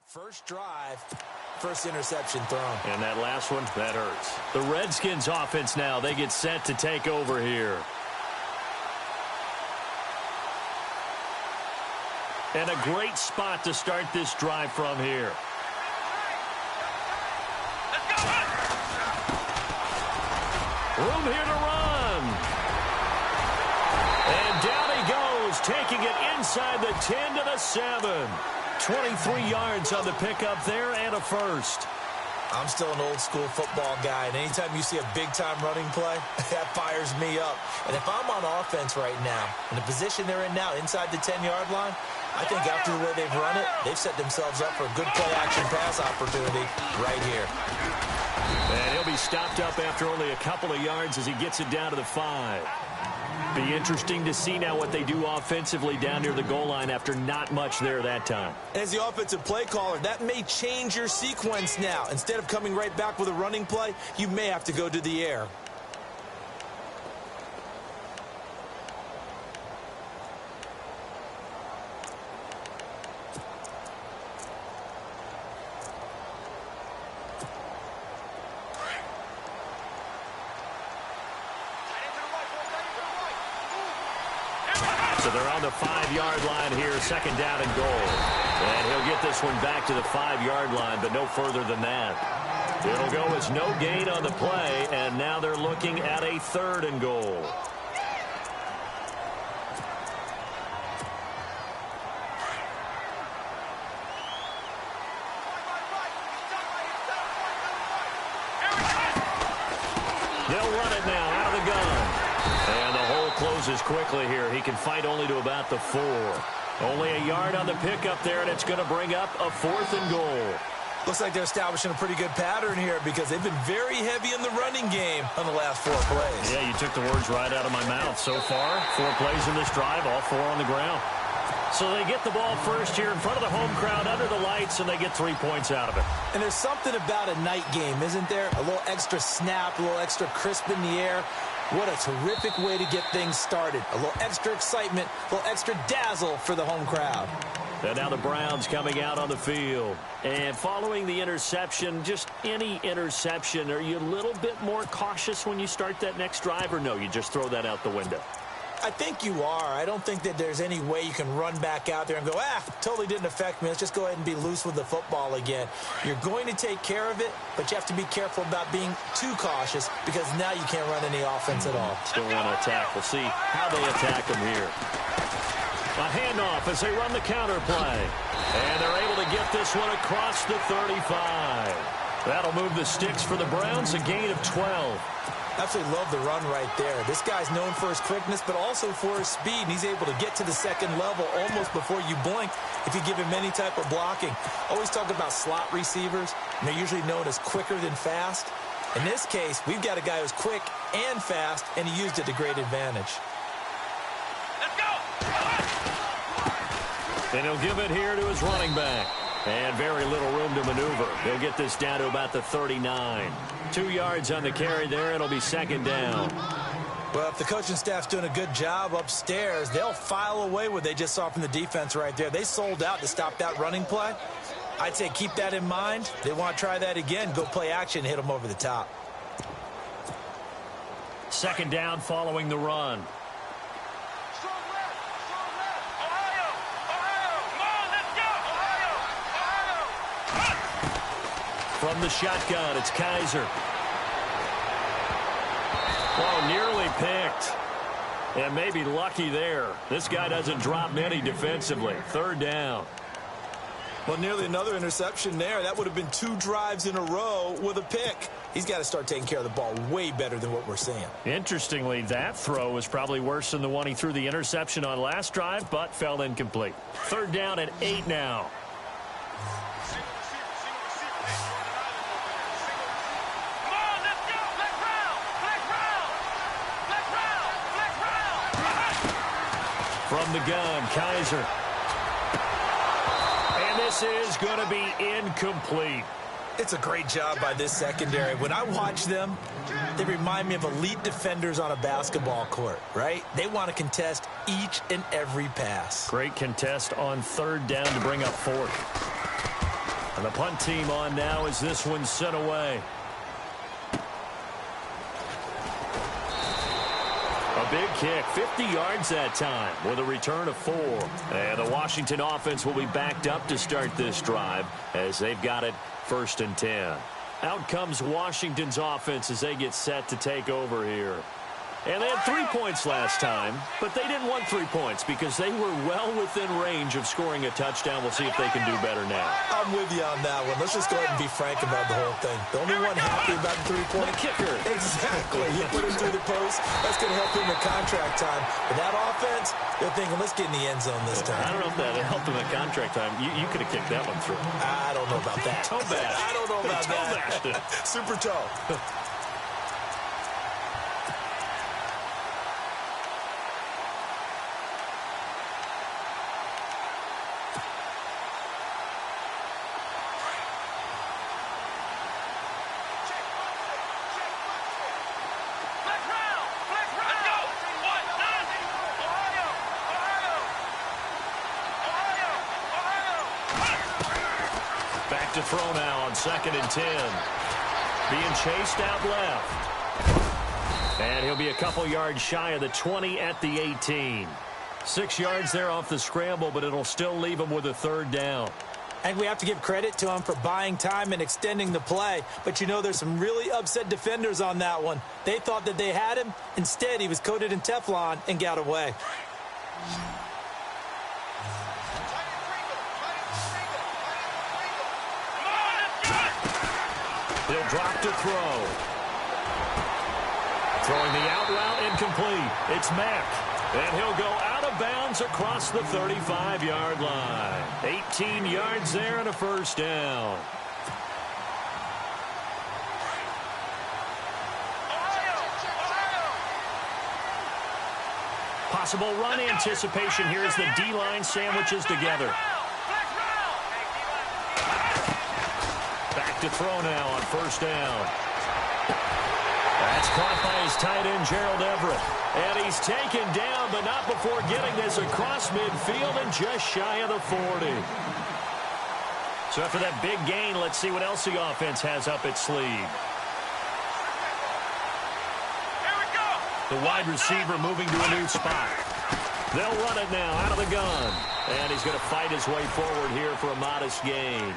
First drive, first interception thrown. And that last one, that hurts. The Redskins offense now, they get set to take over here. And a great spot to start this drive from here. Room here to run. And down he goes, taking it inside the 10 to the 7. 23 yards on the pickup there and a first. I'm still an old-school football guy, and anytime you see a big-time running play, that fires me up. And if I'm on offense right now, in the position they're in now, inside the 10-yard line, I think after the way they've run it, they've set themselves up for a good play-action pass opportunity right here. And he'll be stopped up after only a couple of yards as he gets it down to the 5. Be interesting to see now what they do offensively down near the goal line after not much there that time. As the offensive play caller, that may change your sequence now. Instead of coming right back with a running play, you may have to go to the air. So they're on the 5-yard line here, second down and goal. And he'll get this one back to the 5-yard line, but no further than that. It'll go as no gain on the play, and now they're looking at a 3rd and goal. They'll run it now out of the gun. And the hole closes quickly here. He can fight only to about the 4. Only a yard on the pickup there, and it's going to bring up a 4th and goal. Looks like they're establishing a pretty good pattern here because they've been very heavy in the running game on the last 4 plays. Yeah, you took the words right out of my mouth. So far, 4 plays in this drive, all 4 on the ground. So they get the ball first here in front of the home crowd under the lights, and they get 3 points out of it. And there's something about a night game, isn't there? A little extra snap, a little extra crisp in the air. What a terrific way to get things started. A little extra excitement, a little extra dazzle for the home crowd. And now the Browns coming out on the field. And following the interception, just any interception, are you a little bit more cautious when you start that next drive, or no, you just throw that out the window? I think you are. I don't think that there's any way you can run back out there and go, totally didn't affect me. Let's just go ahead and be loose with the football again. You're going to take care of it, but you have to be careful about being too cautious because now you can't run any offense at all. Still want to attack. We'll see how they attack them here. A handoff as they run the counter play. And they're able to get this one across the 35. That'll move the sticks for the Browns, a gain of 12. Absolutely love the run right there. This guy's known for his quickness, but also for his speed. And he's able to get to the second level almost before you blink if you give him any type of blocking. Always talk about slot receivers. And they're usually known as quicker than fast. In this case, we've got a guy who's quick and fast, and he used it to great advantage. Let's go! And he'll give it here to his running back. And very little room to maneuver. He'll get this down to about the 39. 2 yards on the carry there. It'll be second down. Well, if the coaching staff's doing a good job upstairs, they'll file away what they just saw from the defense right there. They sold out to stop that running play. I'd say keep that in mind. They want to try that again. Go play action, hit them over the top. Second down following the run. From the shotgun, it's Kaiser. Oh, nearly picked. And maybe lucky there. This guy doesn't drop many defensively. Third down. Well, nearly another interception there. That would have been 2 drives in a row with a pick. He's got to start taking care of the ball way better than what we're seeing. Interestingly, that throw was probably worse than the one he threw the interception on last drive, but fell incomplete. Third down and 8 now. From the gun, Kaiser. And this is going to be incomplete. It's a great job by this secondary. When I watch them, they remind me of elite defenders on a basketball court, right? They want to contest each and every pass. Great contest on third down to bring up fourth. And the punt team on now as this one's sent away. A big kick, 50 yards that time with a return of 4. And the Washington offense will be backed up to start this drive as they've got it 1st and 10. Out comes Washington's offense as they get set to take over here. And they had 3 points last time, but they didn't want 3 points because they were well within range of scoring a touchdown. We'll see if they can do better now. I'm with you on that one. Let's just go ahead and be frank about the whole thing. The only one happy about the 3-point kicker. Exactly. He put it through the post. That's going to help him in contract time. But that offense, they're thinking, let's get in the end zone this time. I don't know if that helped him in contract time. You could have kicked that one through. I don't know about that. Toe bash. I don't know about that. Super toe. To throw now on 2nd and 10. Being chased out left. And he'll be a couple yards shy of the 20 at the 18. 6 yards there off the scramble, but it'll still leave him with a 3rd down. And we have to give credit to him for buying time and extending the play. But, you know, there's some really upset defenders on that one. They thought that they had him. Instead, he was coated in Teflon and got away. He'll drop to throw. Throwing the out route incomplete. It's Mack. And he'll go out of bounds across the 35-yard line. 18 yards there and a 1st down. Possible run anticipation here as the D-line sandwiches together. Back to throw now on 1st down. That's caught by his tight end, Gerald Everett. And he's taken down, but not before getting this across midfield and just shy of the 40. So after that big gain, let's see what else the offense has up its sleeve. The wide receiver moving to a new spot. They'll run it now out of the gun. And he's going to fight his way forward here for a modest gain.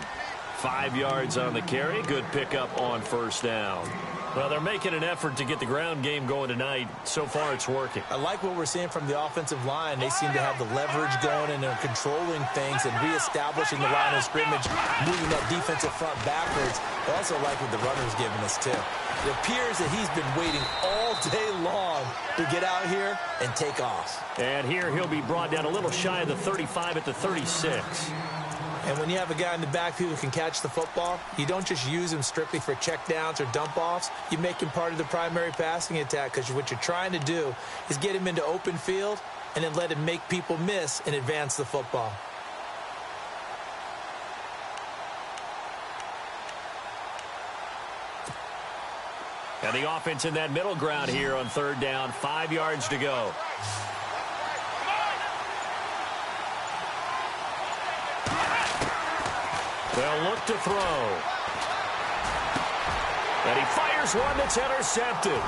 5 yards on the carry. Good pickup on 1st down. Well, they're making an effort to get the ground game going tonight. So far, it's working. I like what we're seeing from the offensive line. They seem to have the leverage going, and they're controlling things and reestablishing the line of scrimmage, moving that defensive front backwards. I also like what the runner's giving us, too. It appears that he's been waiting all day long to get out here and take off. And here he'll be brought down a little shy of the 35 at the 36. And when you have a guy in the backfield who can catch the football, you don't just use him strictly for checkdowns or dump-offs. You make him part of the primary passing attack because what you're trying to do is get him into open field and then let him make people miss and advance the football. And the offense in that middle ground here on 3rd down. 5 yards to go. They'll look to throw. And he fires one that's intercepted.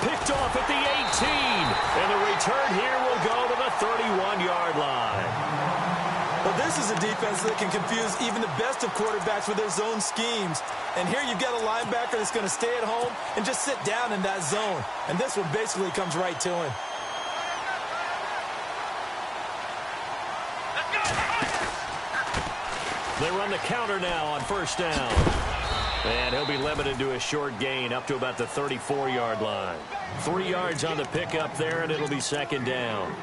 Picked off at the 18. And the return here will go to the 31-yard line. Well, this is a defense that can confuse even the best of quarterbacks with their zone schemes. And here you've got a linebacker that's going to stay at home and just sit down in that zone. And this one basically comes right to him. They run the counter now on 1st down. And he'll be limited to a short gain up to about the 34-yard line. 3 yards on the pickup there, and it'll be 2nd down.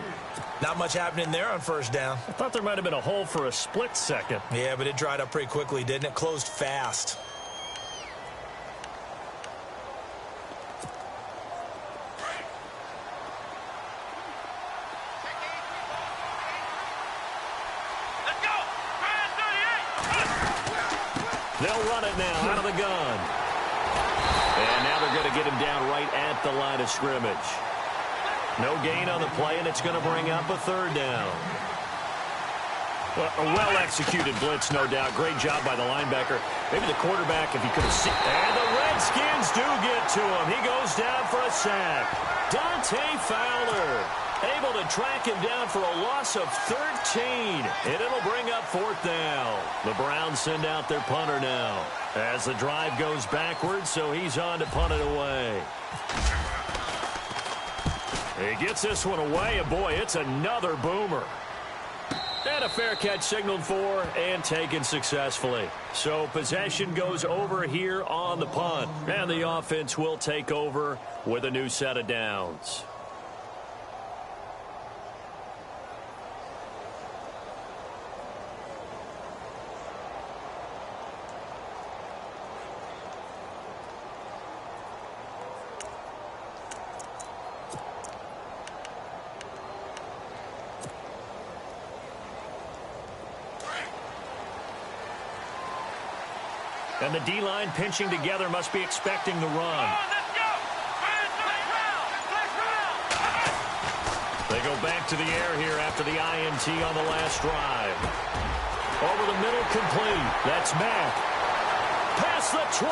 Not much happening there on 1st down. I thought there might have been a hole for a split second. Yeah, but it dried up pretty quickly, didn't it? Closed fast. They'll run it now out of the gun. And now they're going to get him down right at the line of scrimmage. No gain on the play, and it's going to bring up a 3rd down. Well, a well-executed blitz, no doubt. Great job by the linebacker. Maybe the quarterback, if he could have seen. And the Redskins do get to him. He goes down for a sack. Dante Fowler able to track him down for a loss of 13. And it'll bring up 4th down. The Browns send out their punter now as the drive goes backwards, so he's on to punt it away. He gets this one away, and boy, it's another boomer. And a fair catch signaled for and taken successfully. So possession goes over here on the punt. And the offense will take over with a new set of downs. And the D-line pinching together must be expecting the run. They go back to the air here after the INT on the last drive. Over the middle, complete. That's Mack. Past the 20,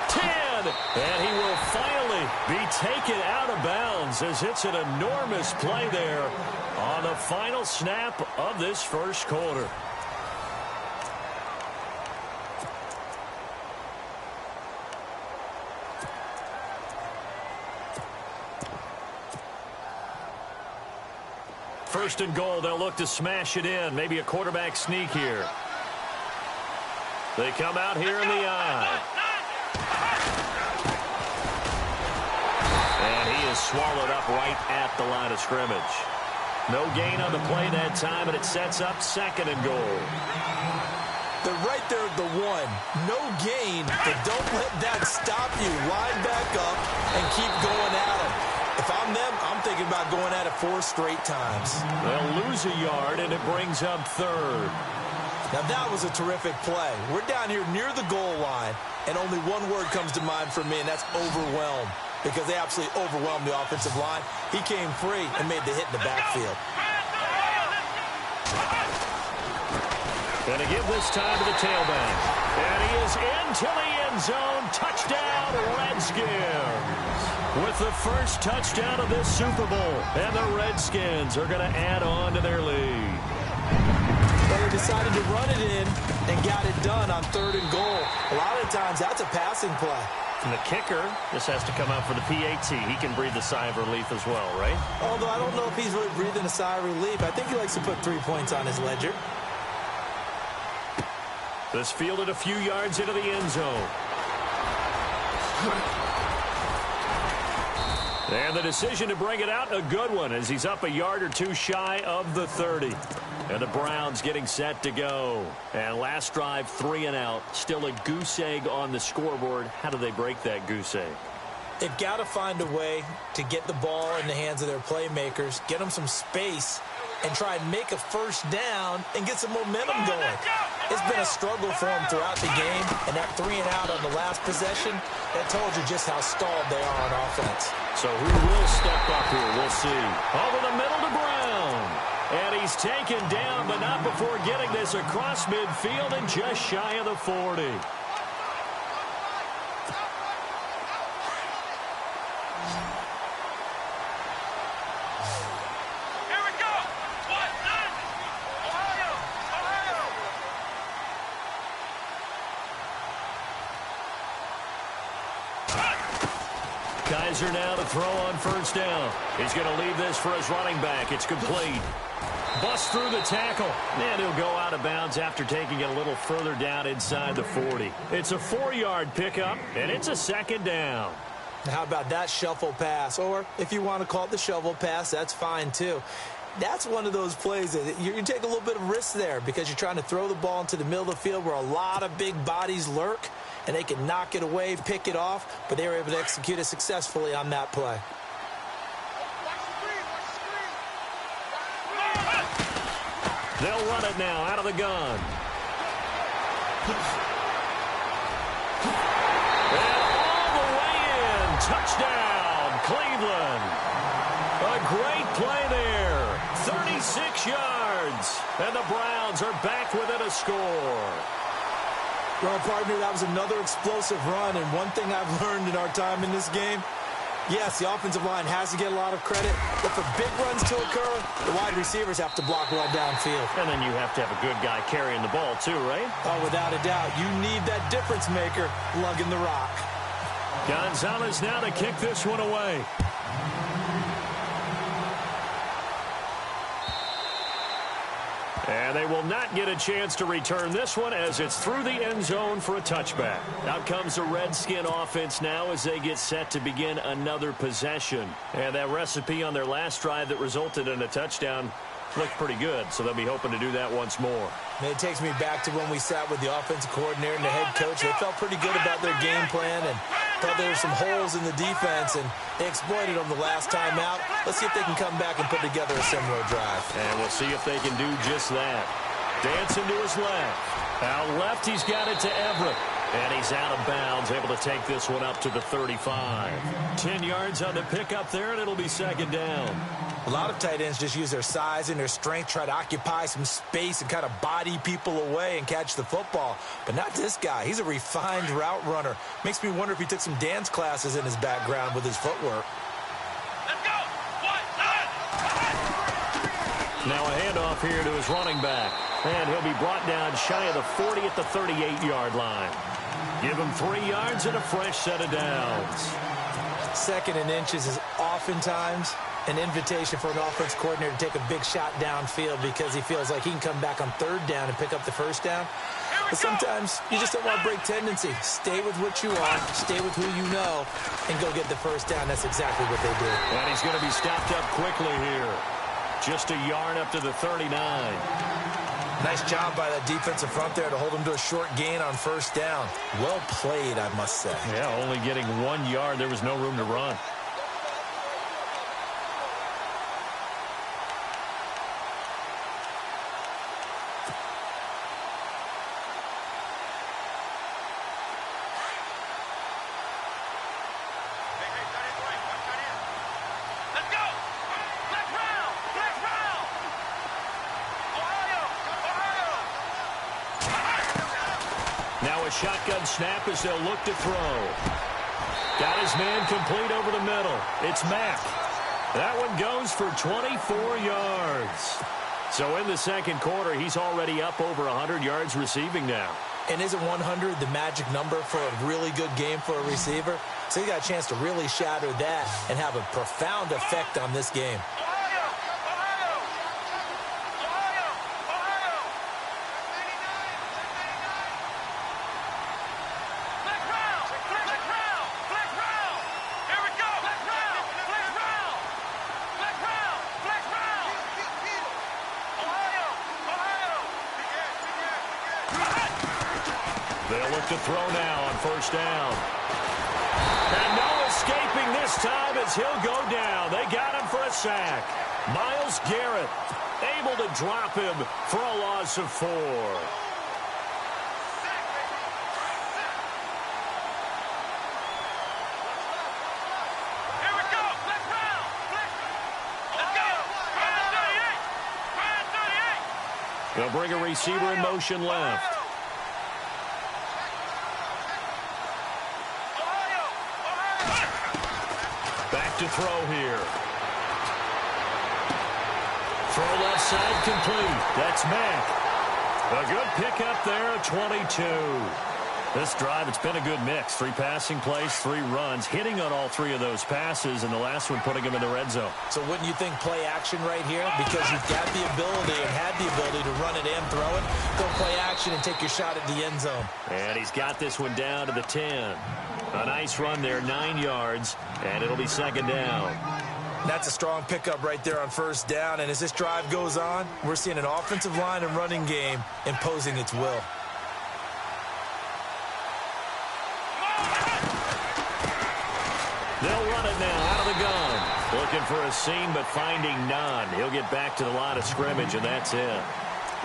10, and he will finally be taken out of bounds as it's an enormous play there on the final snap of this first quarter. First and goal, they'll look to smash it in. Maybe a quarterback sneak here. They come out here in the eye. And he is swallowed up right at the line of scrimmage. No gain on the play that time, and it sets up 2nd and goal. They're right there at the 1. No gain, but don't let that stop you. Line back up and keep going at them. If I'm them, I'm thinking about going at it 4 straight times. They'll lose a yard, and it brings up 3rd. Now, that was a terrific play. We're down here near the goal line, and only one word comes to mind for me, and that's overwhelmed, because they absolutely overwhelmed the offensive line. He came free and made the hit in the backfield. Going to give this time to the tailback. And he is into the end zone. Touchdown, Redskins. With the first touchdown of this Super Bowl. And the Redskins are going to add on to their lead. Well, they decided to run it in and got it done on 3rd and goal. A lot of times, that's a passing play. And the kicker, this has to come out for the PAT. He can breathe a sigh of relief as well, right? Although I don't know if he's really breathing a sigh of relief. I think he likes to put 3 points on his ledger. This fielded a few yards into the end zone. And the decision to bring it out, a good one, as he's up a yard or 2 shy of the 30. And the Browns getting set to go. And last drive, 3 and out. Still a goose egg on the scoreboard. How do they break that goose egg? They've got to find a way to get the ball in the hands of their playmakers, get them some space, and try and make a first down and get some momentum going. It's been a struggle for them throughout the game, and that 3 and out on the last possession, that told you just how stalled they are on offense. So who will step up here? We'll see. Over the middle to Brown. And he's taken down, but not before getting this across midfield and just shy of the 40. Kaiser now to throw on first down. He's going to leave this for his running back. It's complete. Bust through the tackle. And he'll go out of bounds after taking it a little further down inside the 40. It's a 4-yard pickup, and it's a 2nd down. How about that shuffle pass? Or if you want to call it the shovel pass, that's fine too. That's one of those plays that you take a little bit of risk there because you're trying to throw the ball into the middle of the field where a lot of big bodies lurk, and they can knock it away, pick it off, but they were able to execute it successfully on that play. They'll run it now out of the gun. And all the way in. Touchdown, Cleveland. A great play there. 36 yards. yards. And the Browns are back within a score. Well, partner, that was another explosive run, and one thing I've learned in our time in this game, yes, the offensive line has to get a lot of credit, but for big runs to occur, the wide receivers have to block well downfield. And then you have to have a good guy carrying the ball too, right? Oh, without a doubt. You need that difference maker lugging the rock. Gonzalez now to kick this one away. And they will not get a chance to return this one as it's through the end zone for a touchback. Out comes the Redskin offense now as they get set to begin another possession. And that recipe on their last drive that resulted in a touchdown looked pretty good, so they'll be hoping to do that once more. And it takes me back to when we sat with the offensive coordinator and the head coach. They felt pretty good about their game plan and thought there were some holes in the defense, and they exploited them the last time out. Let's see if they can come back and put together a similar drive. And we'll see if they can do just that. Dancing to his left. Out left, he's got it to Everett. And he's out of bounds, able to take this one up to the 35. 10 yards on the pickup there, and it'll be second down. A lot of tight ends just use their size and their strength, try to occupy some space and kind of body people away and catch the football. But not this guy. He's a refined route runner. Makes me wonder if he took some dance classes in his background with his footwork. Let's go! Now a handoff here to his running back. And he'll be brought down shy of the 40 at the 38-yard line. Give him 3 yards and a fresh set of downs. Second and inches is oftentimes an invitation for an offense coordinator to take a big shot downfield because he feels like he can come back on third down and pick up the first down. But sometimes you just don't want to break tendency. Stay with what you are, stay with who you know, and go get the first down. That's exactly what they do. And he's going to be stopped up quickly here. Just a yard up to the 39. Nice job by that defensive front there to hold him to a short gain on first down. Well played, I must say. Yeah, only getting 1 yard. There was no room to run. Shotgun snap as they'll look to throw. Got his man complete over the middle. It's Mack. That one goes for 24 yards. So in the second quarter, he's already up over 100 yards receiving now. And isn't 100 the magic number for a really good game for a receiver? So he got a chance to really shatter that and have a profound effect on this game. They'll look to throw now on first down. And no escaping this time as he'll go down. They got him for a sack. Myles Garrett able to drop him for a loss of 4. They'll bring a receiver in motion left. Back to throw here. Throw left side complete. That's Mack. A good pickup there at 22. This drive, it's been a good mix. 3 passing plays, 3 runs, hitting on all 3 of those passes, and the last one putting him in the red zone. So wouldn't you think play action right here? Because you've got the ability and had the ability to run it and throw it. Go play action and take your shot at the end zone. And he's got this one down to the 10. A nice run there, 9 yards, and it'll be second down. That's a strong pickup right there on first down, and as this drive goes on, we're seeing an offensive line and running game imposing its will. They'll run it now out of the gun. Looking for a seam, but finding none. He'll get back to the line of scrimmage, and that's it.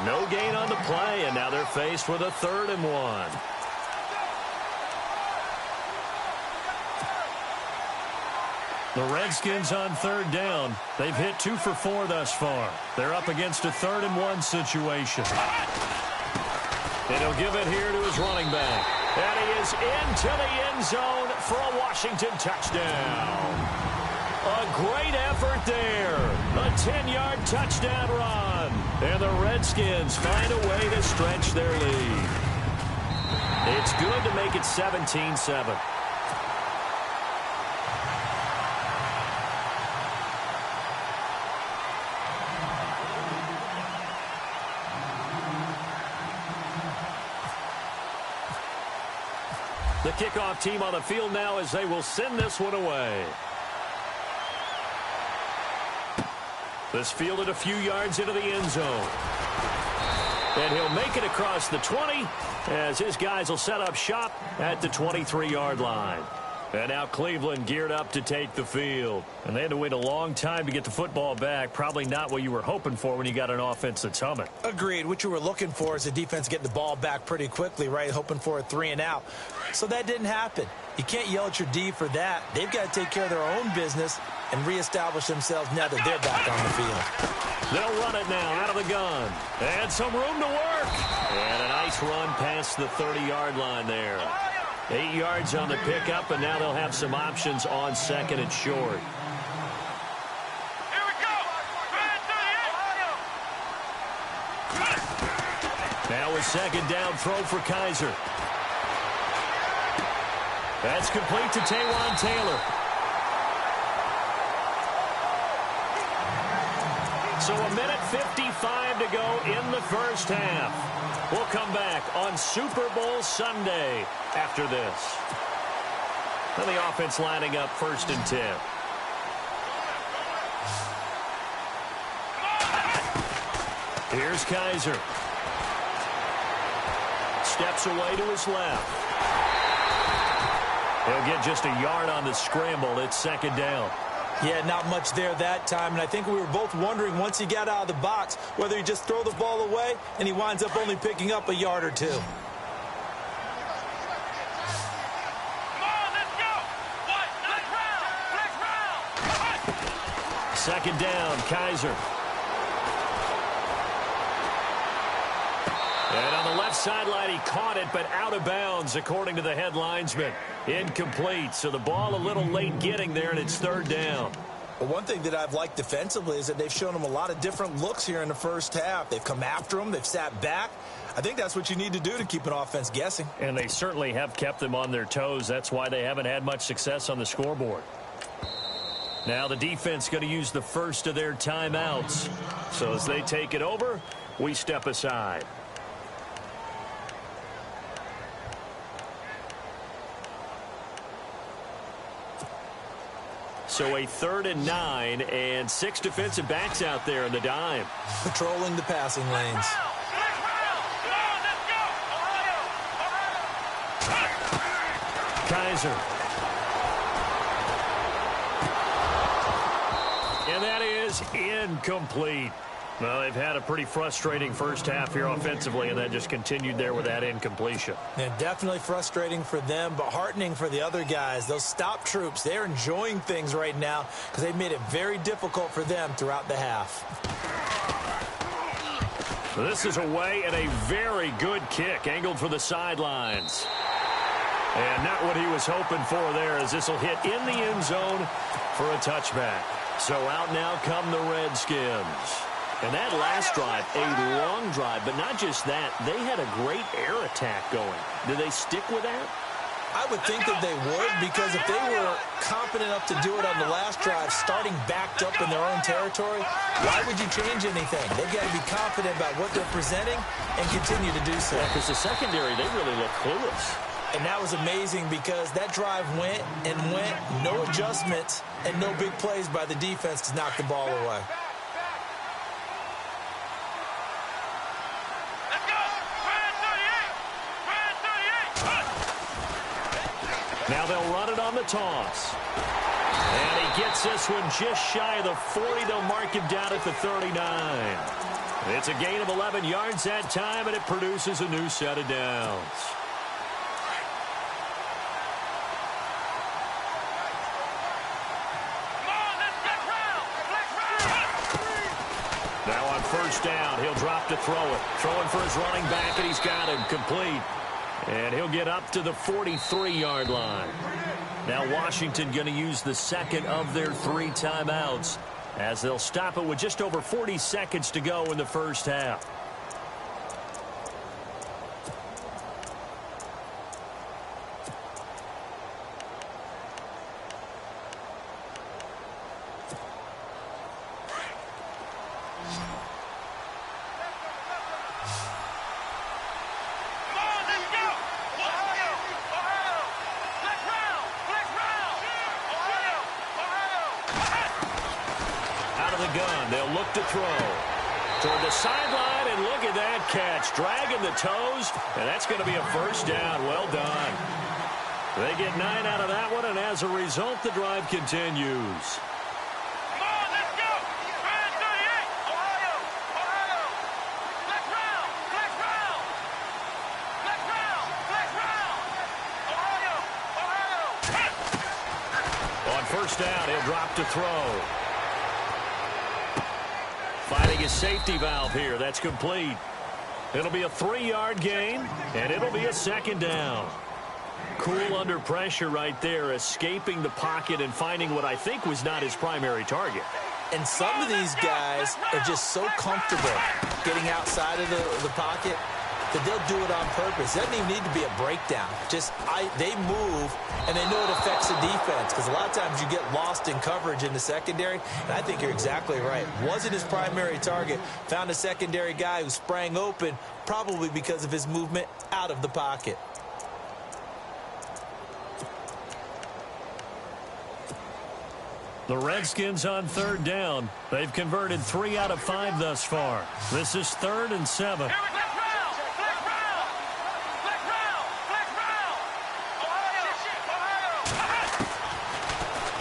No gain on the play, and now they're faced with a 3rd and 1. The Redskins on third down. They've hit 2 for 4 thus far. They're up against a 3rd-and-1 situation. And he'll give it here to his running back. And he is into the end zone for a Washington touchdown. A great effort there. A 10-yard touchdown run. And the Redskins find a way to stretch their lead. It's good to make it 17-7. The kickoff team on the field now as they will send this one away. This fielded a few yards into the end zone. And he'll make it across the 20 as his guys will set up shop at the 23-yard line. And now Cleveland geared up to take the field. And they had to wait a long time to get the football back. Probably not what you were hoping for when you got an offense that's humming. Agreed. What you were looking for is the defense getting the ball back pretty quickly, right? Hoping for a 3-and-out. So that didn't happen. You can't yell at your D for that. They've got to take care of their own business and reestablish themselves now that they're back on the field. They'll run it now out of the gun. And some room to work. And a nice run past the 30-yard line there. 8 yards on the pickup, and now they'll have some options on 2nd and short. Here we go. Now a 2nd down throw for Kaiser. That's complete to Taywan Taylor. So a minute 55 to go in the first half. We'll come back on Super Bowl Sunday after this. And the offense lining up 1st and 10. Here's Kaiser. Steps away to his left. He'll get just a yard on the scramble. It's 2nd down. Yeah, not much there that time, and I think we were both wondering once he got out of the box whether he just throw the ball away and he winds up only picking up a yard or 2. Come on, let's go. What? Next round. 2nd down, Kaiser. And on the left sideline, he caught it, but out of bounds, according to the head linesman. Incomplete, so the ball a little late getting there, and it's 3rd down. Well, one thing that I've liked defensively is that they've shown him a lot of different looks here in the first half. They've come after him. They've sat back. I think that's what you need to do to keep an offense guessing. And they certainly have kept them on their toes. That's why they haven't had much success on the scoreboard. Now the defense going to use the first of their timeouts. So as they take it over, we step aside. So a 3rd and 9 and 6 defensive backs out there in the dime. Patrolling the passing lanes. Kaiser. And that is incomplete. Well, they've had a pretty frustrating first half here offensively, and that just continued there with that incompletion. Yeah, definitely frustrating for them, but heartening for the other guys. Those stop troops, they're enjoying things right now because they've made it very difficult for them throughout the half. This is away and a very good kick, angled for the sidelines. And not what he was hoping for there, as this will hit in the end zone for a touchback. So out now come the Redskins. And that last drive, a long drive, but not just that. They had a great air attack going. Do they stick with that? I would think that they would, because if they were confident enough to do it on the last drive, starting backed up in their own territory, why would you change anything? They've got to be confident about what they're presenting and continue to do so. Because the secondary, they really look clueless. And that was amazing because that drive went and went, no adjustments, and no big plays by the defense to knock the ball away. Now they'll run it on the toss. And he gets this one just shy of the 40. They'll mark him down at the 39. It's a gain of 11 yards that time, and it produces a new set of downs. first down. He'll drop to throw it. Throwing for his running back, and he's got him complete. And he'll get up to the 43-yard line. Now Washington going to use the second of their 3 timeouts as they'll stop it with just over 40 seconds to go in the first half. They'll look to throw toward the sideline, and look at that catch, dragging the toes, and that's going to be a first down. Well done. They get 9 out of that one, and as a result, the drive continues. Come on, let's go. Brand 38. Ohio. Flex round. Ohio. On first down, he'll drop to throw. Finding his safety valve here. That's complete. It'll be a 3-yard gain, and it'll be a second down. Cool under pressure right there, escaping the pocket and finding what I think was not his primary target. And some of these guys are just so comfortable getting outside of the pocket that they'll do it on purpose. It doesn't even need to be a breakdown. They move, and they know it affects the defense, because a lot of times you get lost in coverage in the secondary, and I think you're exactly right. Wasn't his primary target. Found a secondary guy who sprang open, probably because of his movement out of the pocket. The Redskins on third down. They've converted 3 out of 5 thus far. This is 3rd and 7.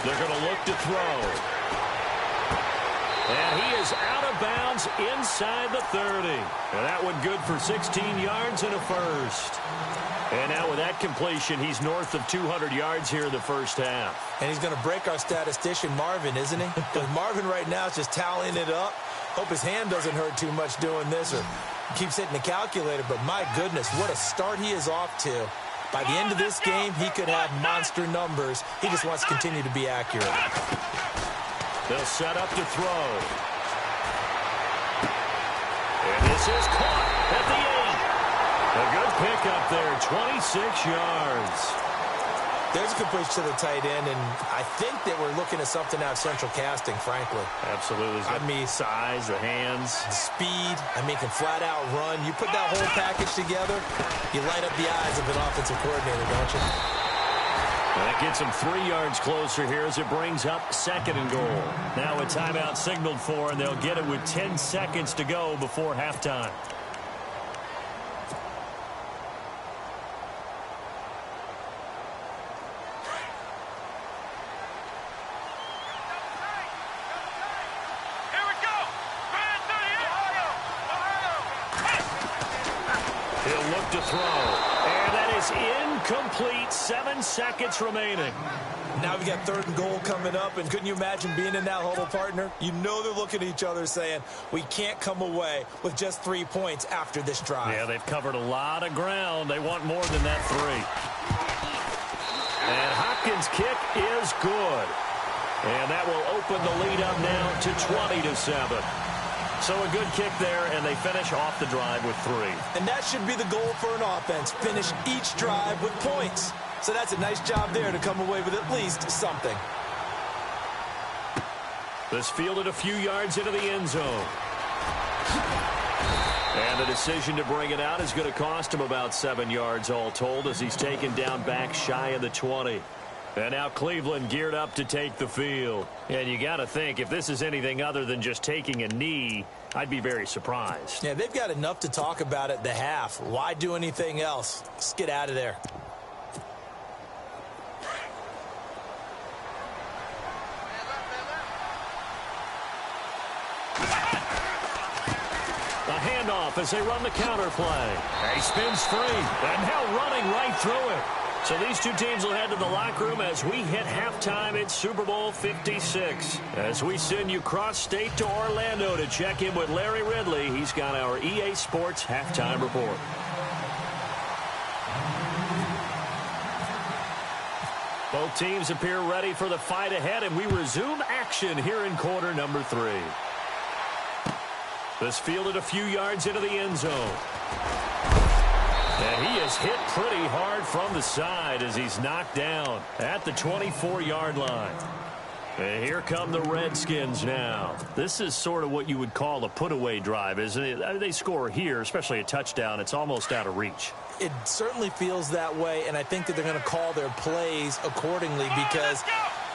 They're going to look to throw. And he is out of bounds inside the 30. And that one good for 16 yards and a first. And now with that completion, he's north of 200 yards here in the first half. And he's going to break our statistician, Marvin, isn't he? Because Marvin right now is just tallying it up. Hope his hand doesn't hurt too much doing this or keeps hitting the calculator. But my goodness, what a start he is off to. By the end of this game, he could have monster numbers. He just wants to continue to be accurate. They'll set up to throw. And this is caught at the 8. A good pickup there, 26 yards. There's a completion to the tight end, and I think that we're looking at something out of central casting, frankly. Absolutely. I mean, size, the hands. the speed, can flat out run. You put that whole package together, you light up the eyes of an offensive coordinator, don't you? And that gets him 3 yards closer here as it brings up 2nd and goal. Now a timeout signaled for, and they'll get it with 10 seconds to go before halftime. He'll look to throw. And that is incomplete. 7 seconds remaining. Now we've got 3rd and goal coming up, and couldn't you imagine being in that huddle, partner? You know they're looking at each other saying, we can't come away with just 3 points after this drive. Yeah, they've covered a lot of ground. They want more than that 3. And Hopkins' kick is good. And that will open the lead up now to 20-7. So a good kick there, and they finish off the drive with 3. And that should be the goal for an offense. Finish each drive with points. So that's a nice job there to come away with at least something. This fielded a few yards into the end zone. And the decision to bring it out is going to cost him about 7 yards all told as he's taken down back shy of the 20. And now Cleveland geared up to take the field. And you got to think, if this is anything other than just taking a knee, I'd be very surprised. Yeah, they've got enough to talk about at the half. Why do anything else? Let's get out of there. A handoff as they run the counter play. He spins free, and now running right through it. So these two teams will head to the locker room as we hit halftime in Super Bowl 56. As we send you cross-state to Orlando to check in with Larry Ridley, he's got our EA Sports halftime report. Both teams appear ready for the fight ahead, and we resume action here in quarter number 3. This fielded a few yards into the end zone. And he is hit pretty hard from the side as he's knocked down at the 24-yard line. And here come the Redskins now. This is sort of what you would call a put-away drive, isn't it? I mean, they score here, especially a touchdown. It's almost out of reach. It certainly feels that way, and I think that they're going to call their plays accordingly because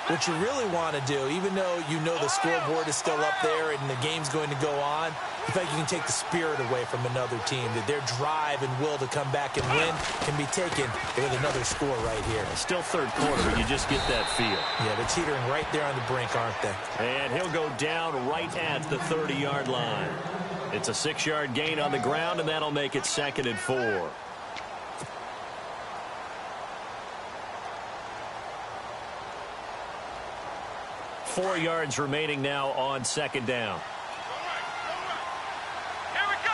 what you really want to do, even though you know the scoreboard is still up there and the game's going to go on, I feel like you can take the spirit away from another team, that their drive and will to come back and win can be taken with another score right here. Still third quarter, but you just get that feel. Yeah, they're teetering right there on the brink, aren't they? And he'll go down right at the 30-yard line. It's a 6-yard gain on the ground, and that'll make it 2nd and 4. Four yards remaining now on 2nd down. Here we go.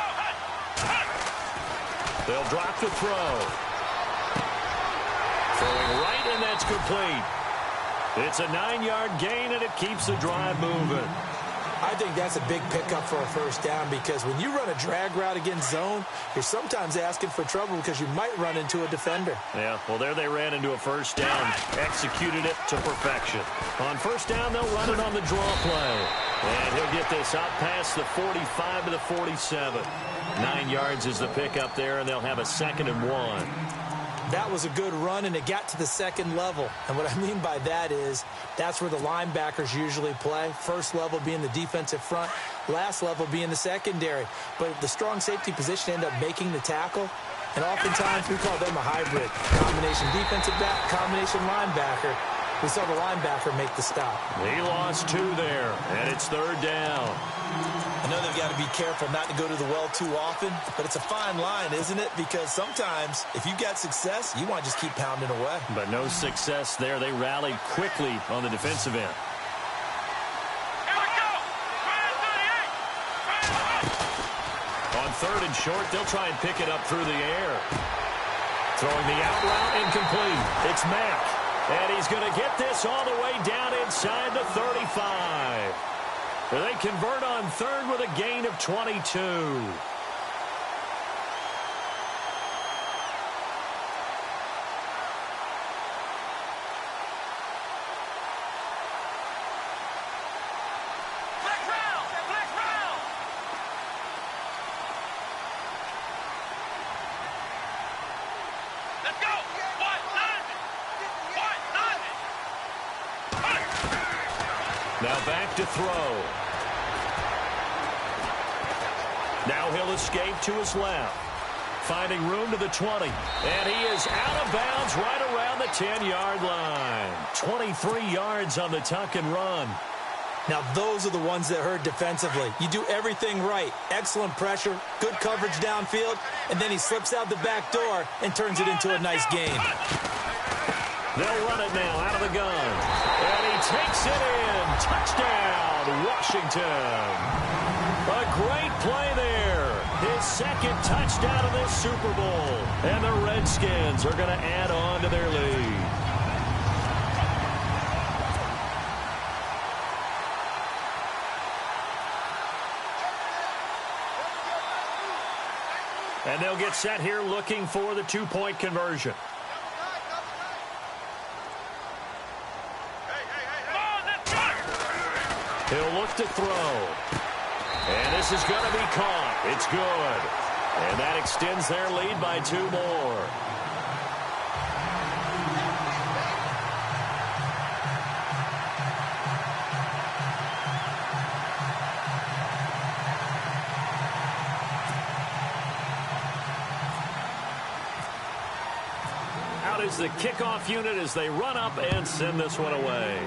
They'll drop the throw. Throwing right, and that's complete. It's a 9-yard gain, and it keeps the drive moving. I think that's a big pickup for a first down because when you run a drag route against zone, you're sometimes asking for trouble because you might run into a defender. Yeah, well, there they ran into a first down, executed it to perfection. On first down, they'll run it on the draw play. And he'll get this out past the 45 to the 47. 9 yards is the pickup there, and they'll have a 2nd and 1. That was a good run, and it got to the second level. And what I mean by that is that's where the linebackers usually play. First level being the defensive front, last level being the secondary. But the strong safety position ended up making the tackle, and oftentimes we call them a hybrid. Combination defensive back, combination linebacker. We saw the linebacker make the stop. He lost 2 there, and it's 3rd down. I know they've got to be careful not to go to the well too often, but it's a fine line, isn't it? Because sometimes, if you've got success, you want to just keep pounding away. But no success there. They rallied quickly on the defensive end. Here we go. On 3rd and short, they'll try and pick it up through the air. Throwing the out route incomplete. It's Mack. And he's going to get this all the way down inside the 35. They convert on 3rd with a gain of 22. Let's go. Now back to throw. Now he'll escape to his left. Finding room to the 20. And he is out of bounds right around the 10-yard line. 23 yards on the tuck and run. Now, those are the ones that hurt defensively. You do everything right. Excellent pressure, good coverage downfield, and then he slips out the back door and turns it into a nice gain. They'll run it now out of the gun. And he takes it in. Touchdown, Washington. A great play there. His 2nd touchdown of this Super Bowl. And the Redskins are going to add on to their lead. And they'll get set here looking for the 2-point conversion. He'll look to throw. And this is going to be caught. It's good. And that extends their lead by 2 more. Out is the kickoff unit as they run up and send this one away.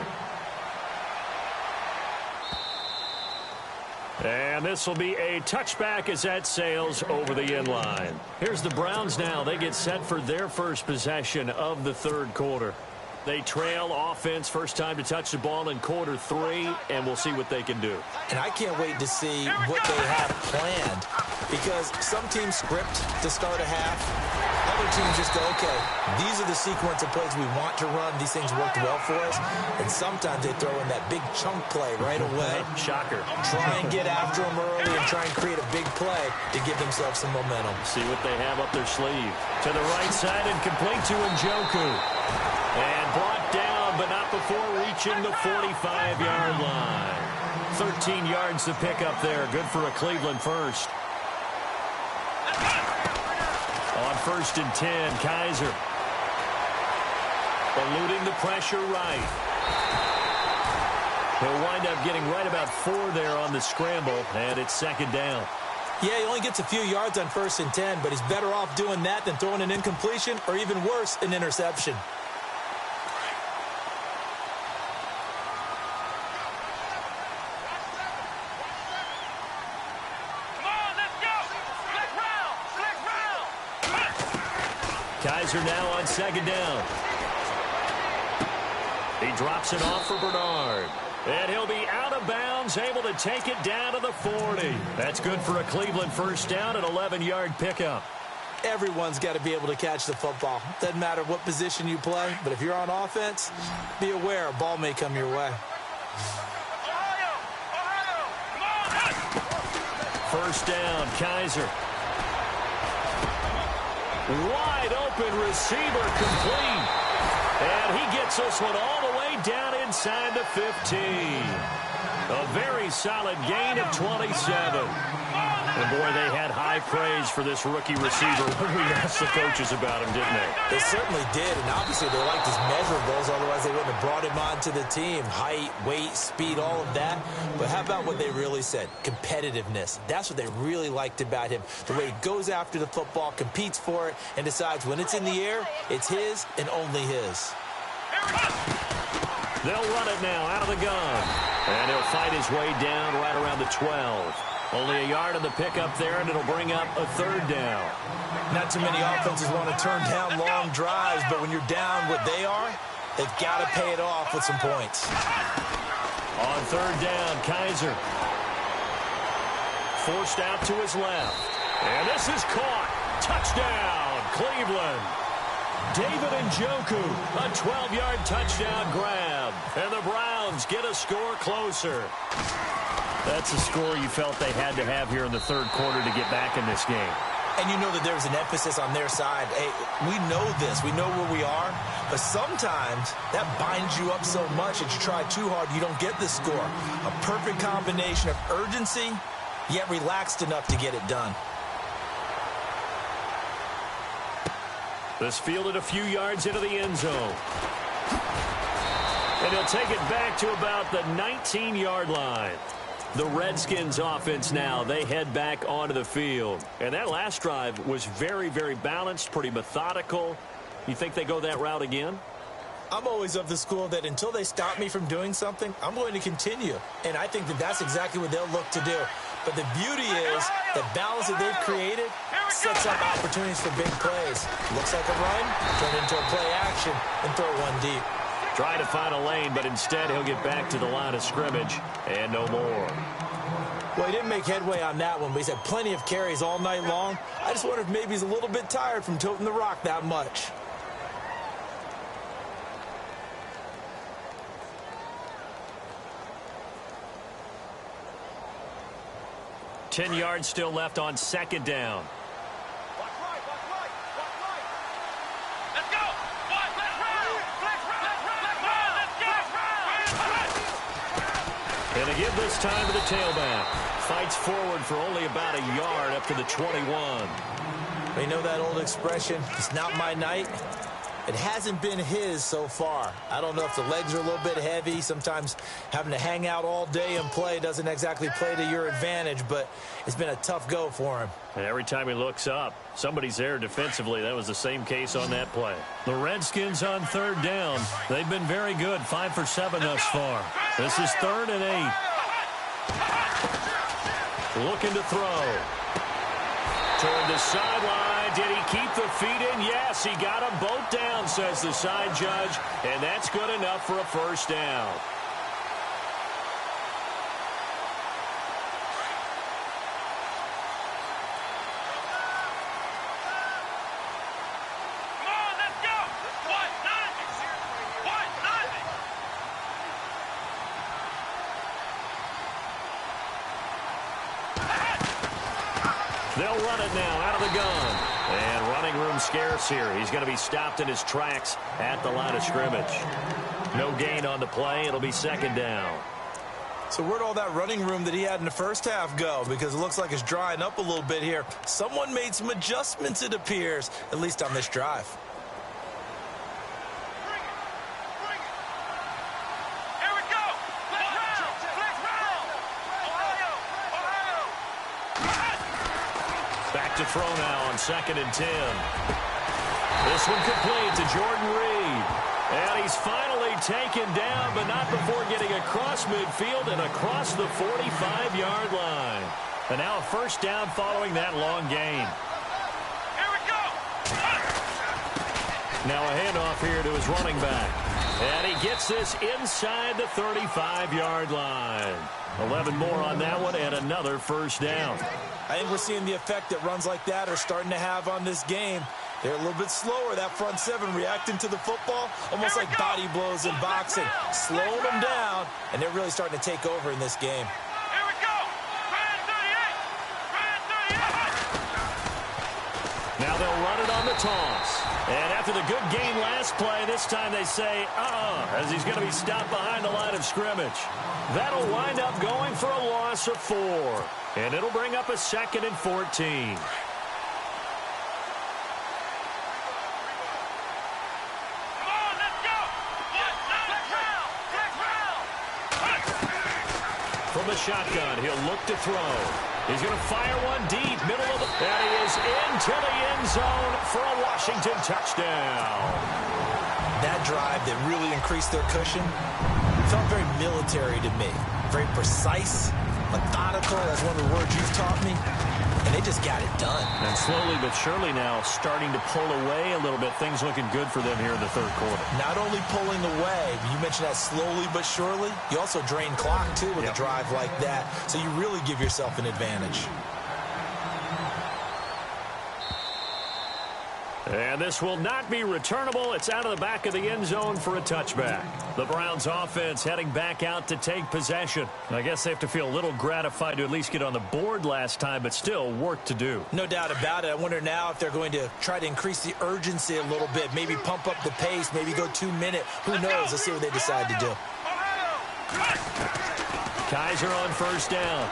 And this will be a touchback as that sails over the end line. Here's the Browns now. They get set for their first possession of the third quarter. They trail offense first time to touch the ball in quarter 3, and we'll see what they can do. And I can't wait to see what they have planned, because some teams script to start a half. Other teams just go, okay, these are the sequence of plays we want to run. These things worked well for us. And sometimes they throw in that big chunk play right away. Shocker. Try and get after them early and try and create a big play to give themselves some momentum. See what they have up their sleeve. To the right side and complete to Njoku. And brought down, but not before reaching the 45-yard line. 13 yards to pick up there. Good for a Cleveland first. On 1st and 10, Kaiser. Eluding the pressure right. He'll wind up getting right about 4 there on the scramble, and it's 2nd down. Yeah, he only gets a few yards on 1st and 10, but he's better off doing that than throwing an incompletion or even worse, an interception. Kaiser now on 2nd down. He drops it off for Bernard. And he'll be out of bounds, able to take it down to the 40. That's good for a Cleveland first down, an 11-yard pickup. Everyone's got to be able to catch the football. Doesn't matter what position you play, but if you're on offense, be aware a ball may come your way. First down, Kaiser. Wide open receiver complete. And he gets this one all the way down inside the 15. A very solid gain of 27. And, boy, they had high praise for this rookie receiver when we asked the coaches about him, didn't they? They certainly did, and obviously they liked his measurables, otherwise they wouldn't have brought him onto the team. Height, weight, speed, all of that. But how about what they really said? Competitiveness. That's what they really liked about him. The way he goes after the football, competes for it, and decides when it's in the air, it's his and only his. They'll run it now out of the gun. And he'll fight his way down right around the 12. Only a yard on the pickup there, and it'll bring up a 3rd down. Not too many offenses want to turn down long drives, but when you're down what they are, they've got to pay it off with some points. On 3rd down, Kaiser. Forced out to his left. And this is caught. Touchdown, Cleveland. David Njoku, a 12-yard touchdown grab. And the Browns get a score closer. That's a score you felt they had to have here in the 3rd quarter to get back in this game. And you know that there's an emphasis on their side. Hey, we know this. We know where we are. But sometimes that binds you up so much that you try too hard, you don't get the score. A perfect combination of urgency, yet relaxed enough to get it done. This fielded a few yards into the end zone. And he'll take it back to about the 19-yard line. The Redskins offense now, they head back onto the field. And that last drive was very, very balanced, pretty methodical. You think they go that route again? I'm always of the school that until they stop me from doing something, I'm going to continue. And I think that that's exactly what they'll look to do. But the beauty is the balance that they've created sets up opportunities for big plays. Looks like a run, turn into a play action, and throw one deep. Trying to find a lane, but instead he'll get back to the line of scrimmage and no more. Well, he didn't make headway on that one, but he's had plenty of carries all night long. I just wonder if maybe he's a little bit tired from toting the rock that much. Ten yards still left on 2nd down. And to give this time to the tailback. Fights forward for only about a yard up to the 21. You know that old expression, it's not my night? It hasn't been his so far. I don't know if the legs are a little bit heavy. Sometimes having to hang out all day and play doesn't exactly play to your advantage, but it's been a tough go for him. And every time he looks up, somebody's there defensively. That was the same case on that play. The Redskins on 3rd down. They've been very good, 5 for 7 thus far. This is 3rd and 8. Looking to throw. Toward the sideline. Did he keep the feet in? Yes, he got them both down, says the side judge. And that's good enough for a first down. They'll run it now out of the gun. And running room scarce here. He's going to be stopped in his tracks at the line of scrimmage. No gain on the play. It'll be second down. So where'd all that running room that he had in the first half go? Because it looks like it's drying up a little bit here. Someone made some adjustments, it appears, at least on this drive. To throw now on 2nd and 10. This one complete to Jordan Reed. And he's finally taken down, but not before getting across midfield and across the 45-yard line. And now a first down following that long gain. Here we go. Now a handoff here to his running back. And he gets this inside the 35-yard line. 11 more on that one and another first down. I think we're seeing the effect that runs like that are starting to have on this game. They're a little bit slower, that front seven, reacting to the football, almost like body blows in boxing, slowing them down, and they're really starting to take over in this game. Here we go. Brand 38. Now they'll run it on the toss. And after the good game last play, this time they say, as he's going to be stopped behind the line of scrimmage. That'll wind up going for a loss of 4. And it'll bring up a 2nd and 14. Come on, let's go. From the shotgun, he'll look to throw. He's going to fire one deep, middle of the... And he is into the end zone for a Washington touchdown. That drive that really increased their cushion felt very military to me. Very precise, methodical. That's one of the words you've taught me. And they just got it done. And slowly but surely now starting to pull away a little bit. Things looking good for them here in the third quarter. Not only pulling away, you mentioned that slowly but surely. You also drain clock, too, with a drive like that. So you really give yourself an advantage. And this will not be returnable. It's out of the back of the end zone for a touchback. The Browns offense heading back out to take possession. I guess they have to feel a little gratified to at least get on the board last time, but still work to do. No doubt about it. I wonder now if they're going to try to increase the urgency a little bit, maybe pump up the pace, maybe go 2-minute. Who knows? Let's see what they decide to do. Kaiser on first down.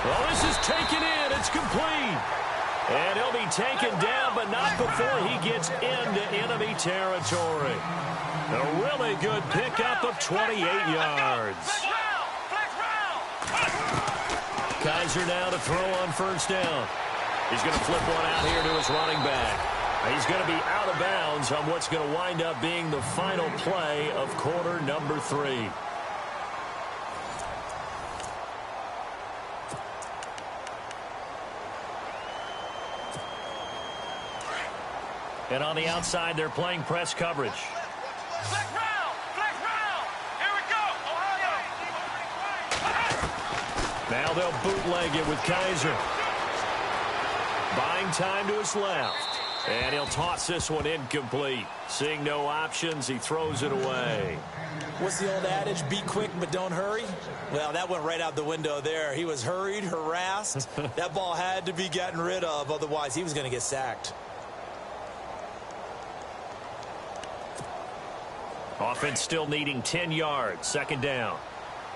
Well, this is taken in. It's complete. And he'll be taken down, but not before he gets into enemy territory. A really good pickup of 28 yards. Kaiser now to throw on first down. He's going to flip one out here to his running back. He's going to be out of bounds on what's going to wind up being the final play of quarter number 3. And on the outside, they're playing press coverage. Flex round. Here we go. Ohio. Now they'll bootleg it with Kaiser. Buying time to his left. And he'll toss this one incomplete. Seeing no options, he throws it away. What's the old adage? Be quick, but don't hurry? Well, that went right out the window there. He was hurried, harassed. That ball had to be gotten rid of. Otherwise, he was going to get sacked. Offense still needing 10 yards. Second down.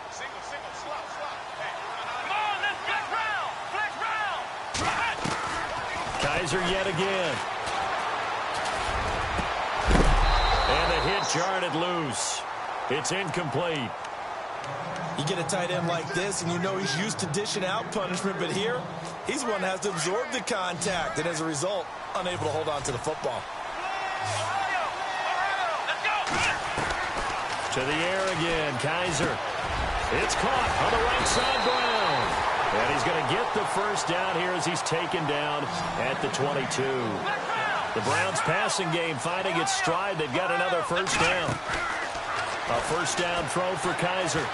Single, slot. Hey, come on, let's flex round. Kaiser yet again. And the hit jarred it loose. It's incomplete. You get a tight end like this, and you know he's used to dishing out punishment, but here, he's one that has to absorb the contact, and as a result, unable to hold on to the football. To the air again, Kaiser. It's caught on the right side ground. And he's going to get the first down here as he's taken down at the 22. The Browns passing game finding its stride. They've got another first down. A first down throw for Kaiser.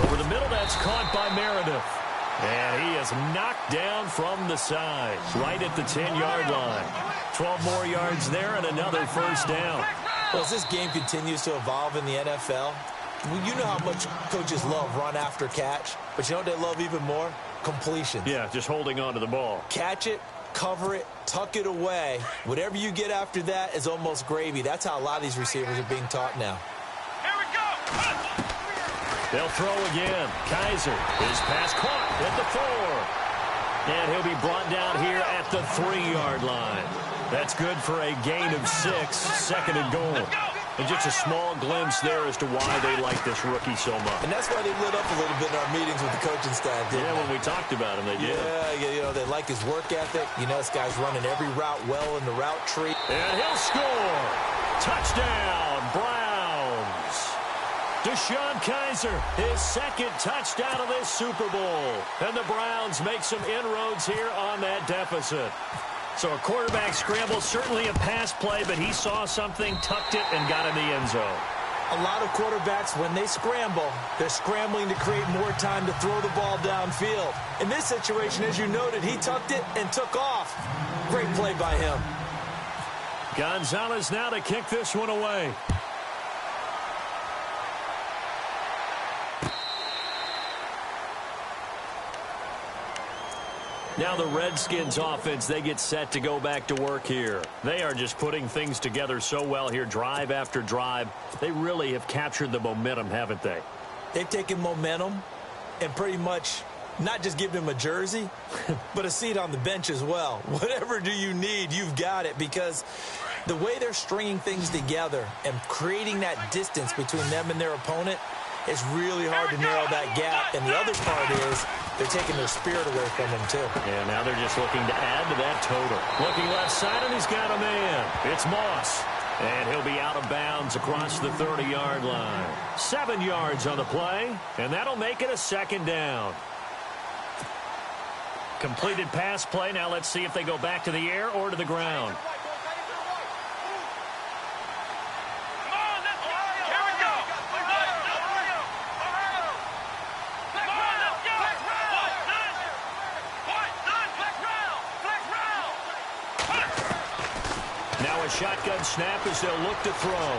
Over the middle, that's caught by Meredith. And he is knocked down from the side, right at the 10-yard line. 12 more yards there and another first down. Well, as this game continues to evolve in the NFL, you know how much coaches love run after catch, but you know what they love even more? Completion. Yeah, just holding on to the ball. Catch it, cover it, tuck it away. Whatever you get after that is almost gravy. That's how a lot of these receivers are being taught now. Here we go. They'll throw again. Kaiser, his pass caught at the 4. And he'll be brought down here at the 3-yard line. That's good for a gain of 6, second and goal. And just a small glimpse there as to why they like this rookie so much. And that's why they lit up a little bit in our meetings with the coaching staff, didn't they? When we talked about him, they did. Yeah, you know, they like his work ethic. You know, this guy's running every route well in the route tree. And he'll score. Touchdown, Browns. Deshaun Kaiser, his second touchdown of this Super Bowl. And the Browns make some inroads here on that deficit. So a quarterback scramble, certainly a pass play, but he saw something, tucked it, and got in the end zone. A lot of quarterbacks, when they scramble, they're scrambling to create more time to throw the ball downfield. In this situation, as you noted, he tucked it and took off. Great play by him. Gonzalez now to kick this one away. Now the Redskins offense, they get set to go back to work here. They are just putting things together so well here, drive after drive. They really have captured the momentum, haven't they? They've taken momentum and pretty much not just given him a jersey, but a seat on the bench as well. Whatever do you need, you've got it, because the way they're stringing things together and creating that distance between them and their opponent, it's really hard to narrow that gap. And the other part is they're taking their spirit away from him, too. Yeah, now they're just looking to add to that total. Looking left side, and he's got a man. It's Moss. And he'll be out of bounds across the 30-yard line. 7 yards on the play, and that'll make it a second down. Completed pass play. Now let's see if they go back to the air or to the ground. Shotgun snap as they'll look to throw.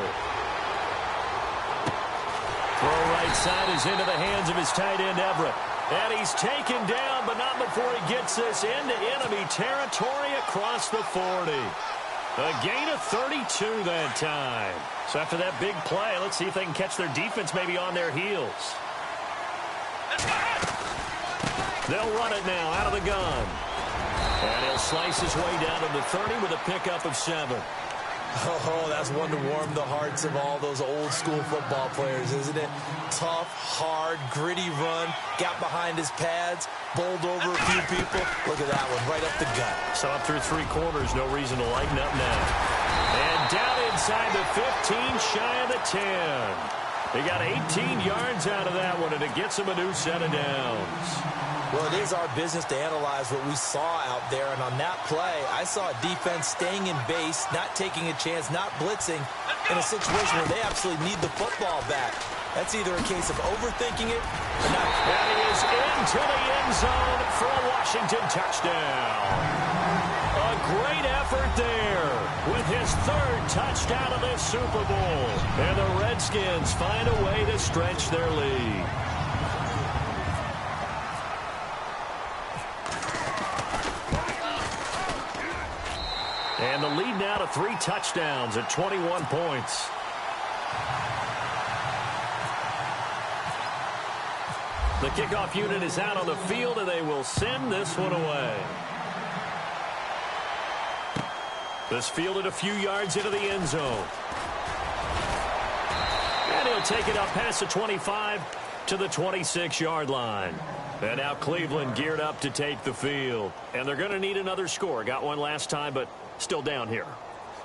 Throw right side is into the hands of his tight end, Everett. And he's taken down, but not before he gets this into enemy territory across the 40. A gain of 32 that time. So after that big play, let's see if they can catch their defense maybe on their heels. They'll run it now out of the gun. And he'll slice his way down to the 30 with a pickup of 7. Oh, that's one to warm the hearts of all those old-school football players, isn't it? Tough, hard, gritty run, got behind his pads, bowled over a few people. Look at that one, right up the gut. So up through 3 quarters, no reason to lighten up now. And down inside the 15, shy of the 10. They got 18 yards out of that one, and it gets them a new set of downs. Well, it is our business to analyze what we saw out there, and on that play, I saw a defense staying in base, not taking a chance, not blitzing, in a situation where they absolutely need the football back. That's either a case of overthinking it or not. And he is into the end zone for a Washington touchdown. A great effort there with his 3rd touchdown of this Super Bowl. And the Redskins find a way to stretch their lead. And the lead now to 3 touchdowns at 21 points. The kickoff unit is out on the field, and they will send this one away. This fielded a few yards into the end zone. And he'll take it up past the 25 to the 26-yard line. And now Cleveland geared up to take the field. And they're going to need another score. Got one last time, but still down here.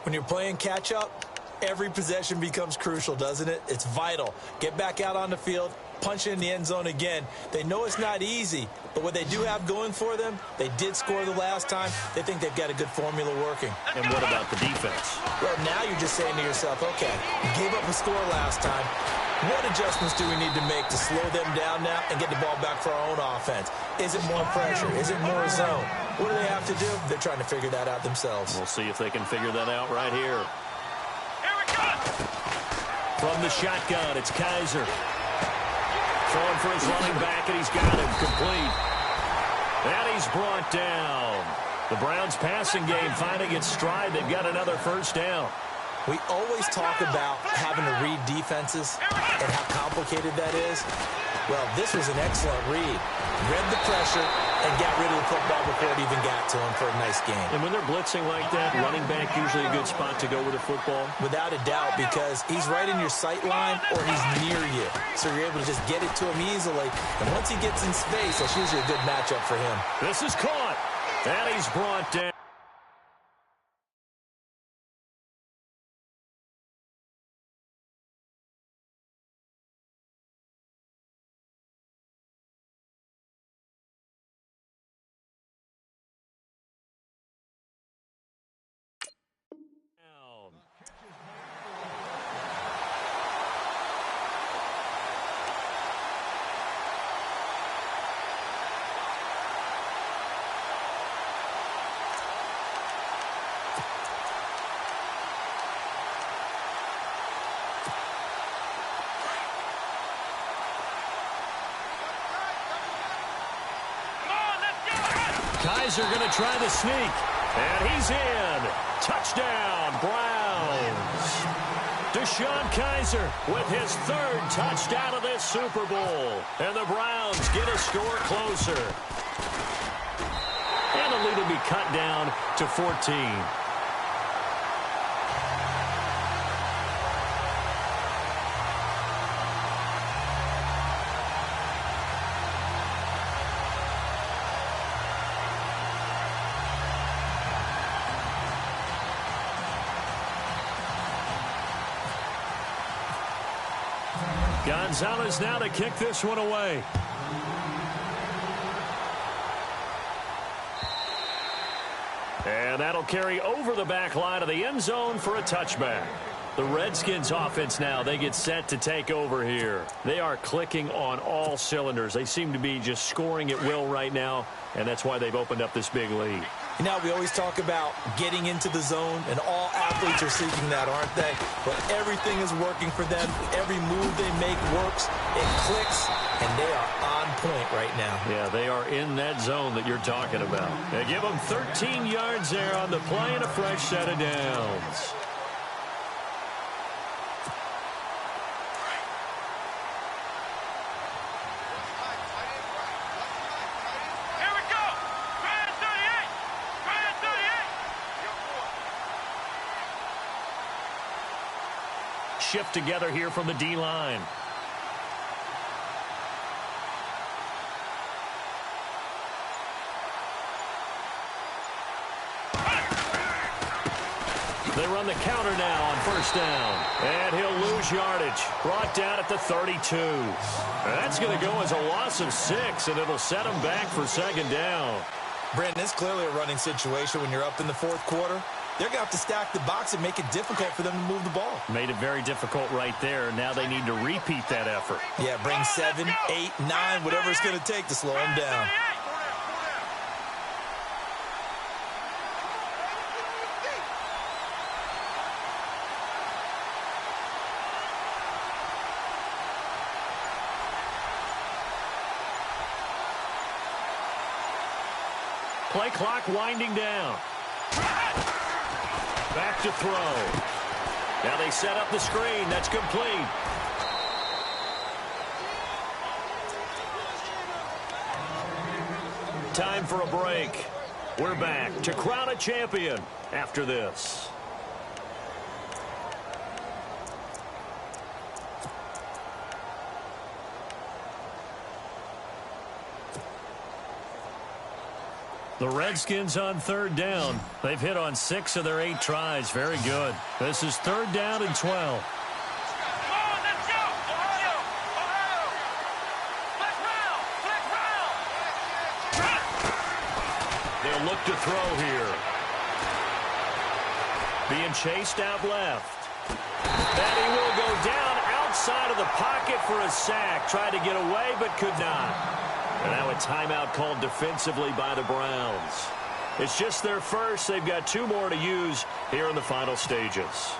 When you're playing catch-up, Every possession becomes crucial, doesn't it? It's vital. Get back out on the field, punch it in the end zone again. They know it's not easy, but what they do have going for them, they did score the last time. They think they've got a good formula working. And what about the defense? Well, now you're just saying to yourself, okay, you gave up a score last time. What adjustments do we need to make to slow them down now and get the ball back for our own offense? Is it more pressure? Is it more zone? What do they have to do? They're trying to figure that out themselves. We'll see if they can figure that out right here. From the shotgun, it's Kaiser. Throwing for his running back, and he's got him complete. And he's brought down. The Browns' passing game finding its stride. They've got another first down. We always talk about having to read defenses and how complicated that is. Well, this was an excellent read. Read the pressure and got rid of the football before it even got to him for a nice game. And when they're blitzing like that, running back usually a good spot to go with the football? Without a doubt, because he's right in your sight line or he's near you. So you're able to just get it to him easily. And once he gets in space, that's usually a good matchup for him. This is caught. And he's brought down. Kaiser going to try the sneak. And he's in. Touchdown, Browns. Deshaun Kaiser with his third touchdown of this Super Bowl. And the Browns get a score closer. And the lead will be cut down to 14. Gonzalez now to kick this one away. And that'll carry over the back line of the end zone for a touchback. The Redskins offense now, they get set to take over here. They are clicking on all cylinders. They seem to be just scoring at will right now, and that's why they've opened up this big lead. You know, we always talk about getting into the zone, and all athletes are seeking that, aren't they? But everything is working for them. Every move they make works. It clicks, and they are on point right now. Yeah, they are in that zone that you're talking about. They give them 13 yards there on the play and a fresh set of downs. Shift together here from the D-line. They run the counter now on first down. And he'll lose yardage. Brought down at the 32. That's going to go as a loss of 6, and it'll set him back for second down. Brandon, it's clearly a running situation when you're up in the fourth quarter. They're going to have to stack the box and make it difficult for them to move the ball. Made it very difficult right there. Now they need to repeat that effort. Yeah, bring 7, 8, 9, whatever it's going to take to slow them down. Play clock winding down. Back to throw. Now they set up the screen. That's complete. Time for a break. We're back to crown a champion after this. The The Redskins on third down. They've hit on 6 of their 8 tries. Very good. This is third down and 12. They'll look to throw here. Being chased out left. And he will go down outside of the pocket for a sack. Tried to get away but could not. And now a timeout called defensively by the Browns. It's just their first. They've got 2 more to use here in the final stages.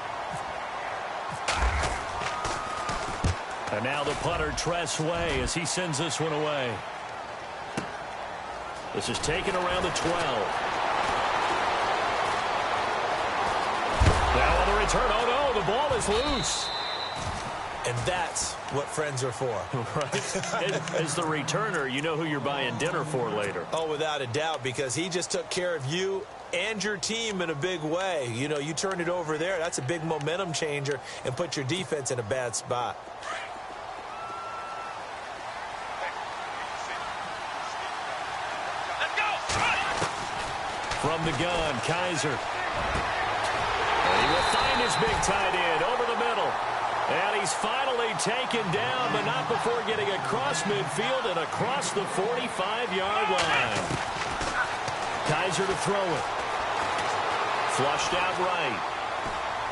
And now the punter, Tress Way, as he sends this one away. This is taken around the 12. Now on the return, oh no, the ball is loose. And that's what friends are for. Right. As the returner, you know who you're buying dinner for later. Oh, without a doubt, because he just took care of you and your team in a big way. You know, you turned it over there. That's a big momentum changer and put your defense in a bad spot. From the gun, Kaiser. And he will find his big tight end over the middle. And he's finally taken down, but not before getting across midfield and across the 45-yard line. Kaiser to throw it. Flushed out right.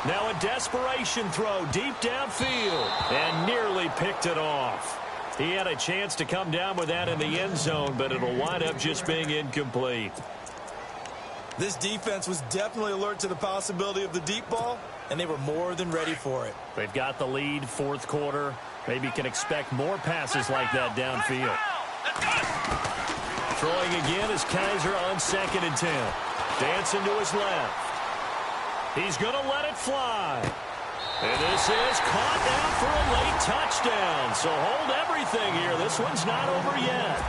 Now a desperation throw deep downfield. And nearly picked it off. He had a chance to come down with that in the end zone, but it'll wind up just being incomplete. This defense was definitely alert to the possibility of the deep ball, and they were more than ready for it. They've got the lead, fourth quarter. Maybe can expect more passes like that downfield. Throwing again is Kaiser on 2nd and 10. Dancing to his left. He's going to let it fly. And this is caught down for a late touchdown. So hold everything here. This one's not over yet.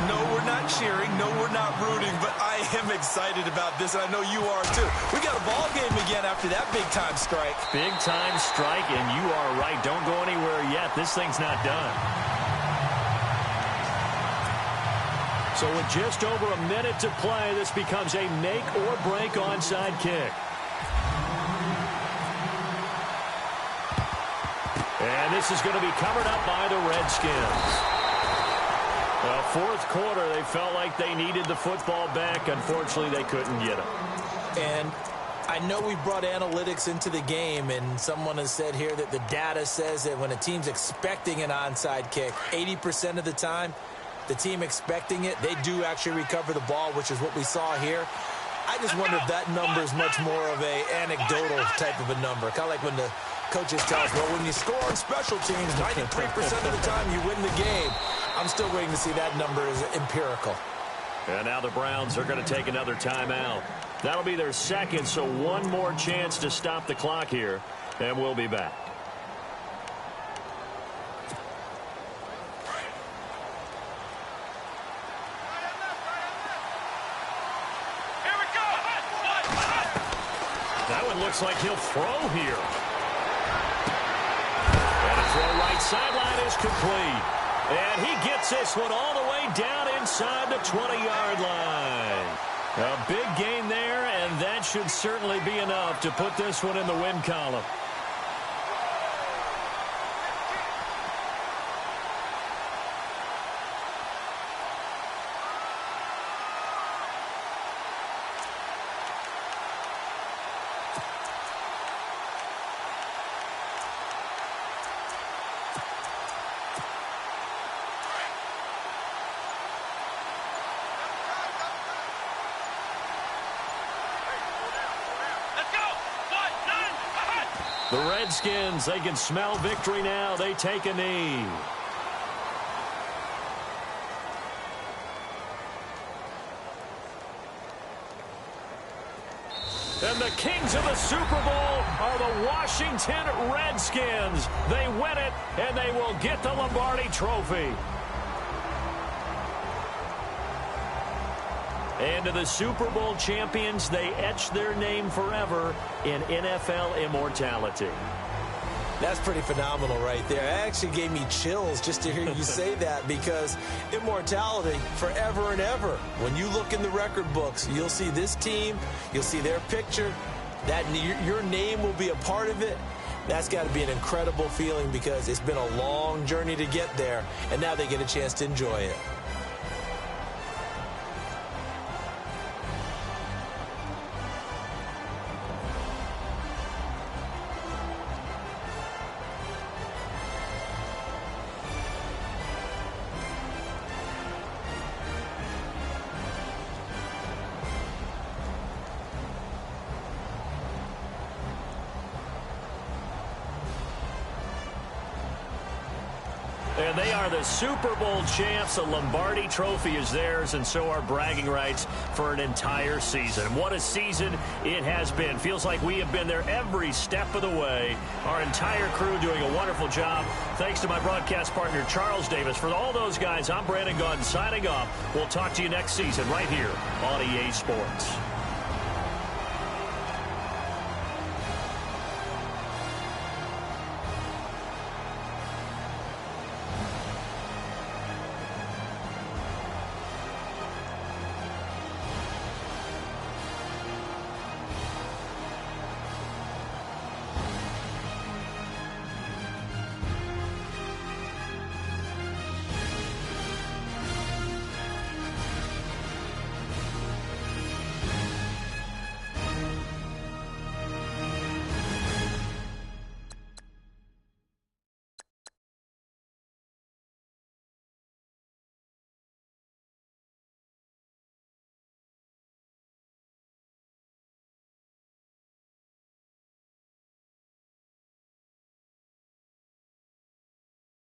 No, we're not cheering. No, we're not rooting. But I am excited about this, and I know you are too. We got a ball game again after that big-time strike. Big-time strike, and you are right. Don't go anywhere yet. This thing's not done. So with just over a minute to play, this becomes a make-or-break onside kick. And this is going to be covered up by the Redskins. Well, fourth quarter, they felt like they needed the football back. Unfortunately, they couldn't get it. And I know we brought analytics into the game, and someone has said here that the data says that when a team's expecting an onside kick, 80% of the time, the team expecting it, they do actually recover the ball, which is what we saw here. I just wonder if that number is much more of a anecdotal type of a number. Kind of like when the coaches tell us, well, when you score on special teams, 93% of the time you win the game. I'm still waiting to see that number is empirical. And now the Browns are going to take another timeout. That'll be their second, so one more chance to stop the clock here, and we'll be back. Here we go. That one looks like he'll throw here. And a throw right sideline is complete. And he gets this one all the way down inside the 20-yard line. A big gain there, and that should certainly be enough to put this one in the win column. The Redskins, they can smell victory now. They take a knee. And the kings of the Super Bowl are the Washington Redskins. They win it, and they will get the Lombardi Trophy. And to the Super Bowl champions, they etch their name forever in NFL immortality. That's pretty phenomenal right there. It actually gave me chills just to hear you say that, because immortality forever and ever. When you look in the record books, you'll see this team, you'll see their picture, that your name will be a part of it. That's got to be an incredible feeling, because it's been a long journey to get there, and now they get a chance to enjoy it. And they are the Super Bowl champs. The Lombardi Trophy is theirs, and so are bragging rights for an entire season. What a season it has been. Feels like we have been there every step of the way. Our entire crew doing a wonderful job. Thanks to my broadcast partner, Charles Davis. For all those guys, I'm Brandon Gunn signing off. We'll talk to you next season right here on EA Sports.